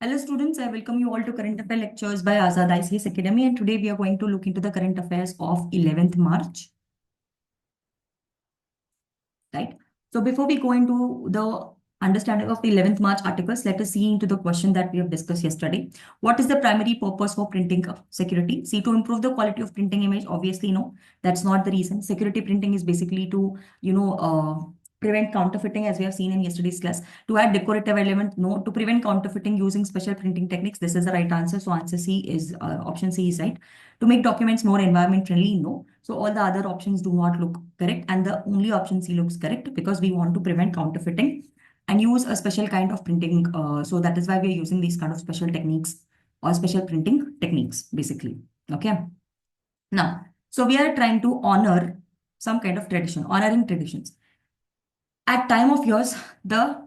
Hello students, I welcome you all to Current Affair lectures by Azad IAS Academy, and today we are going to look into the current affairs of 11th March, right? So before we go into the understanding of the 11th March articles, let us see into the question that we have discussed yesterday. What is the primary purpose for printing security? See, to improve the quality of printing image, obviously, no, that's not the reason. Security printing is basically to, prevent counterfeiting, as we have seen in yesterday's class. To add decorative element, no. To prevent counterfeiting using special printing techniques, this is the right answer. So answer C is, option C is right. To make documents more environment friendly, no. So all the other options do not look correct, and the only option C looks correct because we want to prevent counterfeiting and use a special kind of printing. So that is why we are using these kind of special techniques or special printing techniques, basically. Okay. Now, so we are trying to honor some kind of tradition, honoring traditions. At time of yours, the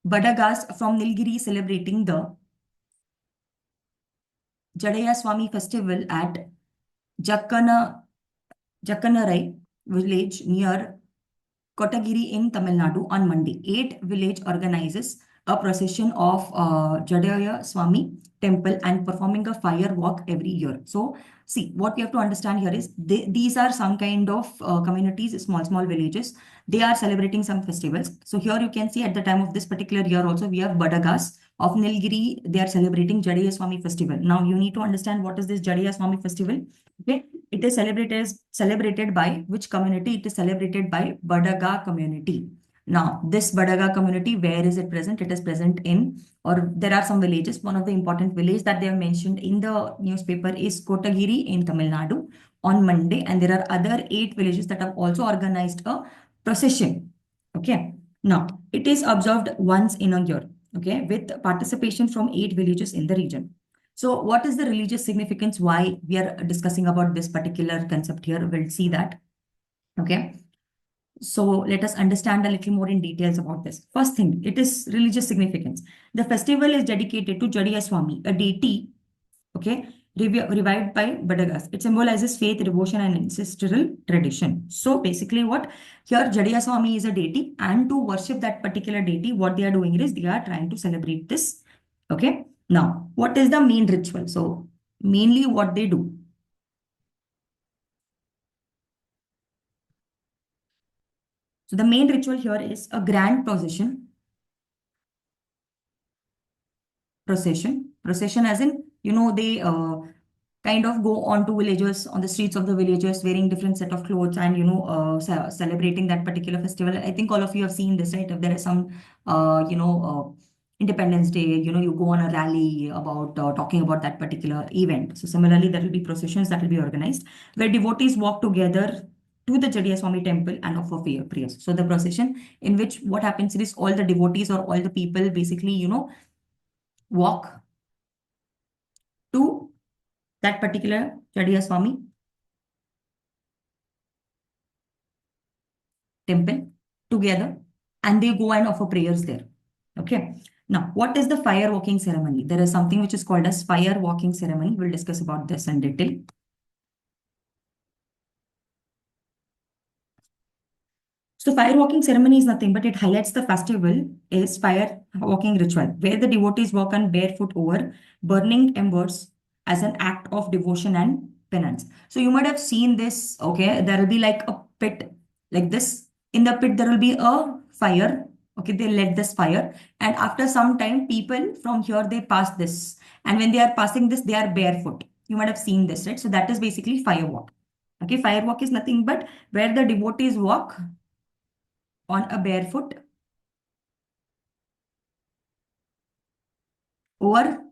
Badagas from Nilgiri celebrating the Jadaya Swami festival at Jakkanarai village near Kotagiri in Tamil Nadu on Monday. 8 village organizes a procession of Jadaya Swami temple and performing a fire walk every year. So, see, what we have to understand here is these are some kind of communities, small villages. They are celebrating some festivals. So here you can see at the time of this particular year also, we have Badagas of Nilgiri. They are celebrating Jadaya Swami festival. Now, you need to understand what is this Jadaya Swami festival. Okay. It is celebrated by which community? It is celebrated by Badaga community. Now, this Badaga community, where is it present? It is present in, or there are some villages. One of the important village that they have mentioned in the newspaper is Kotagiri in Tamil Nadu on Monday. And there are other 8 villages that have also organized a procession. Okay. Now, it is observed once in a year. Okay. With participation from 8 villages in the region. So what is the religious significance? Why we are discussing about this particular concept here? We'll see that. Okay. So let us understand a little more in details about this. First thing, it is religious significance. The festival is dedicated to Jadiya Swami, a deity, okay, revived by Badagas. It symbolizes faith, devotion, and ancestral tradition. So basically what? Here Jadiya Swami is a deity, and to worship that particular deity, what they are doing is they are trying to celebrate this. Okay. Now, what is the main ritual? So mainly what they do. So the main ritual here is a grand procession as in, they kind of go on to villages, on the streets of the villages, wearing different set of clothes and, celebrating that particular festival. I think all of you have seen this, right? If there is some, Independence Day, you go on a rally about talking about that particular event. So similarly, there will be processions that will be organized where devotees walk together to the Jadiya Swami temple and offer prayers. So the procession in which what happens is all the devotees or all the people basically, walk to that particular Jadiya Swami temple together and they go and offer prayers there. Okay. Now, what is the fire walking ceremony? There is something which is called as fire walking ceremony. We'll discuss about this in detail. So fire walking ceremony is nothing but it highlights the festival is fire walking ritual where the devotees walk on barefoot over burning embers as an act of devotion and penance. So you might have seen this, okay? There will be like a pit like this. In the pit, there will be a fire. Okay, they let this fire. And after some time, people from here, they pass this. And when they are passing this, they are barefoot. You might have seen this, right? So that is basically fire walk. Okay, fire walk is nothing but where the devotees walk on a barefoot over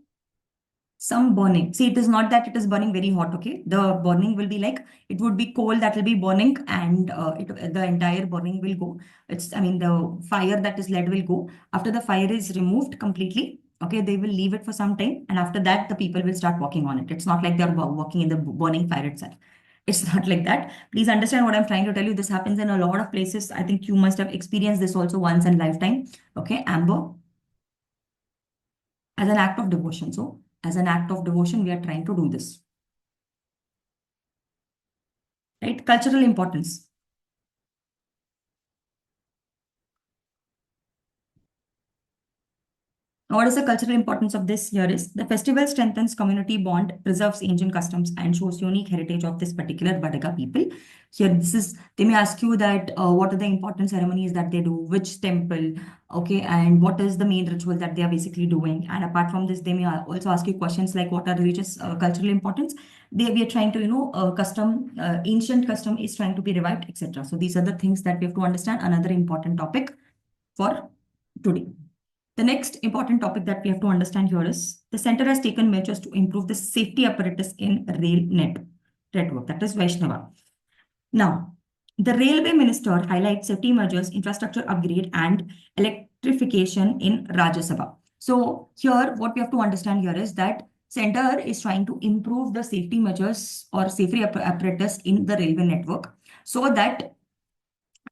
some burning. See, it is not that it is burning very hot, okay? The burning will be like, it would be coal that will be burning and the entire burning will go. The fire that is led will go. After the fire is removed completely, okay, they will leave it for some time. And after that, the people will start walking on it. It's not like they're walking in the burning fire itself. It's not like that. Please understand what I'm trying to tell you. This happens in a lot of places. I think you must have experienced this also once in lifetime. Okay, Amber, as an act of devotion. So as an act of devotion, we are trying to do this. Right? Cultural importance. What is the cultural importance of this here is the festival strengthens community bond, preserves ancient customs, and shows unique heritage of this particular Badaga people. Here, this is they may ask you that what are the important ceremonies that they do, which temple, okay, and what is the main ritual that they are basically doing. And apart from this, they may also ask you questions like what are religious cultural importance. We are trying to ancient custom is trying to be revived, etc. So these are the things that we have to understand. Another important topic for today. The next important topic that we have to understand here is the center has taken measures to improve the safety apparatus in network, that is Vaishnava. Now, the railway minister highlights safety measures, infrastructure upgrade, and electrification in Rajya Sabha. So here, what we have to understand here is that center is trying to improve the safety measures or safety apparatus in the railway network so that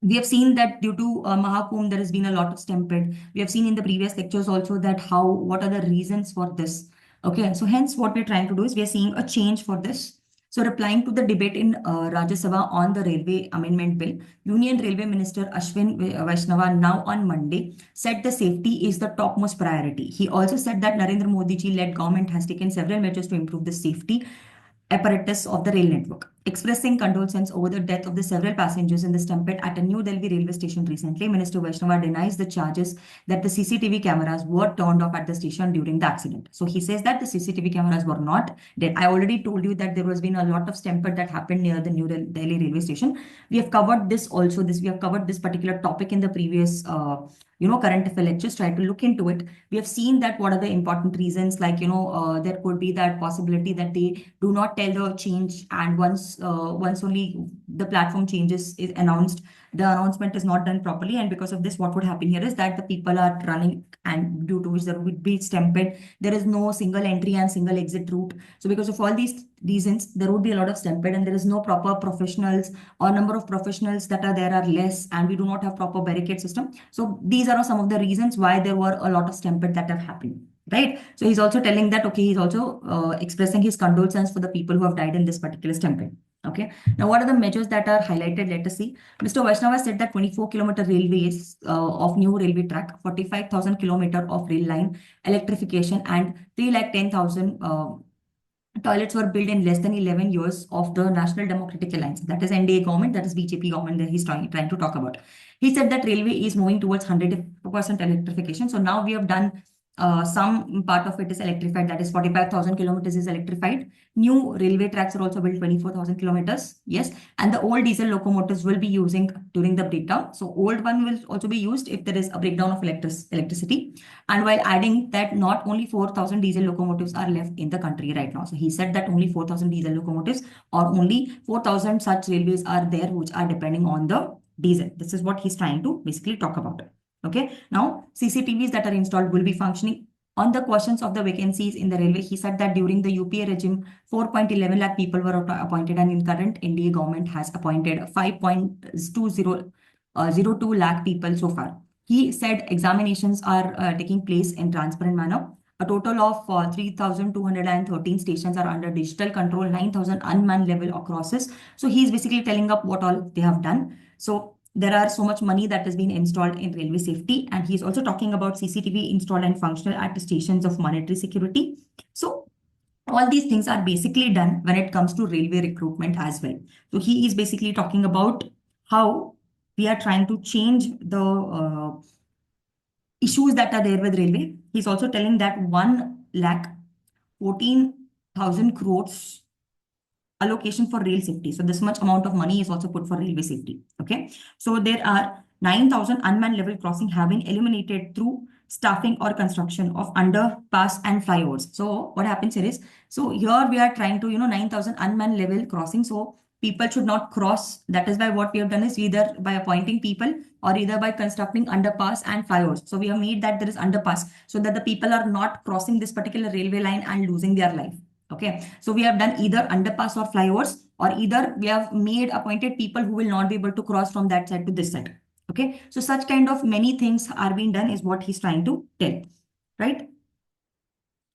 we have seen that due to Mahakumbh, there has been a lot of stampede. We have seen in the previous lectures also that what are the reasons for this. Okay, so hence what we're trying to do is we are seeing a change for this. So replying to the debate in Rajya Sabha on the railway amendment bill, Union Railway Minister Ashwin Vaishnava now on Monday said the safety is the topmost priority. He also said that Narendra Modi ji-led government has taken several measures to improve the safety apparatus of the rail network. Expressing condolences over the death of the several passengers in the stampede at a New Delhi railway station recently, Minister Vaishnava denies the charges that the CCTV cameras were turned off at the station during the accident. So he says that the CCTV cameras were not dead. I already told you that there has been a lot of stampede that happened near the New Delhi railway station. We have covered this also. We have covered this particular topic in the previous current affair lectures. Try to look into it. We have seen that what are the important reasons, like there could be that possibility that they do not tell the change, and once only the platform changes is announced, the announcement is not done properly, and because of this what would happen here is that the people are running, and due to which there would be stampede. There is no single entry and single exit route. So because of all these reasons, there would be a lot of stampede, and there is no proper professionals, or number of professionals that are there are less, and we do not have proper barricade system. So these are some of the reasons why there were a lot of stampede that have happened, right? So he's also telling that, okay, he's also expressing his condolences for the people who have died in this particular stampede. Okay. Now, what are the measures that are highlighted? Let us see. Mr. Vaishnava said that 24-kilometer railways of new railway track, 45,000 kilometer of rail line electrification, and 310,000 toilets were built in less than 11 years of the National Democratic Alliance. That is NDA government, that is BJP government that he's trying to talk about. He said that railway is moving towards 100% electrification. So now we have done some part of it is electrified, that is 45,000 kilometers is electrified. New railway tracks are also built 24,000 kilometers. Yes. And the old diesel locomotives will be using during the breakdown. So old one will also be used if there is a breakdown of electricity. And while adding that not only 4,000 diesel locomotives are left in the country right now. So he said that only 4,000 diesel locomotives or only 4,000 such railways are there which are depending on the diesel. This is what he's trying to basically talk about. Okay. Now, CCTVs that are installed will be functioning. On the questions of the vacancies in the railway, he said that during the UPA regime, 4.11 lakh people were appointed, and in current NDA government has appointed 5.02 lakh people so far. He said examinations are taking place in transparent manner. A total of 3,213 stations are under digital control, 9,000 unmanned level crosses. So he's basically telling up what all they have done. So there are so much money that has been installed in railway safety, and he's also talking about CCTV installed and functional at the stations of monetary security. So all these things are basically done when it comes to railway recruitment as well. So he is basically talking about how we are trying to change the issues that are there with railway. He's also telling that 1,14,000 crores allocation for rail safety. So this much amount of money is also put for railway safety. Okay. So there are 9,000 unmanned level crossing have been eliminated through staffing or construction of underpass and flyovers. So what happens here is, so here we are trying to, 9,000 unmanned level crossing. So people should not cross. That is why what we have done is either by appointing people or either by constructing underpass and flyovers. So we have made that there is underpass so that the people are not crossing this particular railway line and losing their life. Okay, so we have done either underpass or flyovers, or either we have made appointed people who will not be able to cross from that side to this side. Okay, so such kind of many things are being done is what he's trying to tell, right?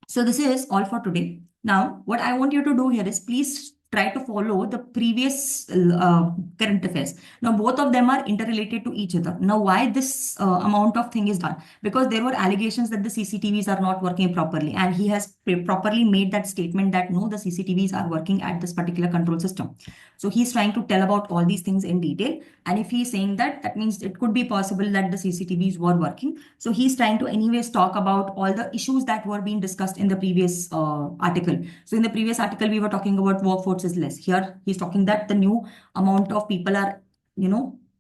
So this is all for today. Now, what I want you to do here is please try to follow the previous current affairs. Now, both of them are interrelated to each other. Now, why this amount of thing is done? Because there were allegations that the CCTVs are not working properly, and he has properly made that statement that no, the CCTVs are working at this particular control system. So he's trying to tell about all these things in detail. And if he's saying that, that means it could be possible that the CCTVs were working. So he's trying to anyways talk about all the issues that were being discussed in the previous article. So in the previous article, we were talking about workforce is less. Here, he's talking that the new amount of people are,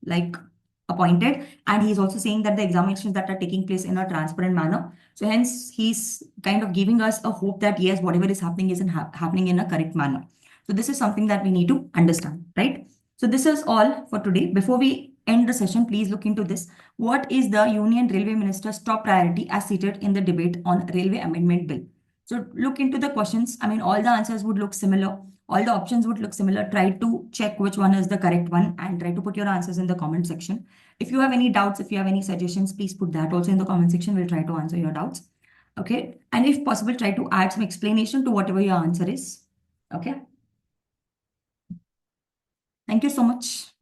like appointed. And he's also saying that the examinations that are taking place in a transparent manner. So hence, he's kind of giving us a hope that yes, whatever is happening is happening in a correct manner. So this is something that we need to understand, right? So this is all for today. Before we end the session, please look into this. What is the Union Railway Minister's top priority as stated in the debate on Railway Amendment Bill? So look into the questions. I mean, all the answers would look similar. All the options would look similar. Try to check which one is the correct one and try to put your answers in the comment section. If you have any doubts, if you have any suggestions, please put that also in the comment section. We'll try to answer your doubts. Okay. And if possible, try to add some explanation to whatever your answer is. Okay. Thank you so much.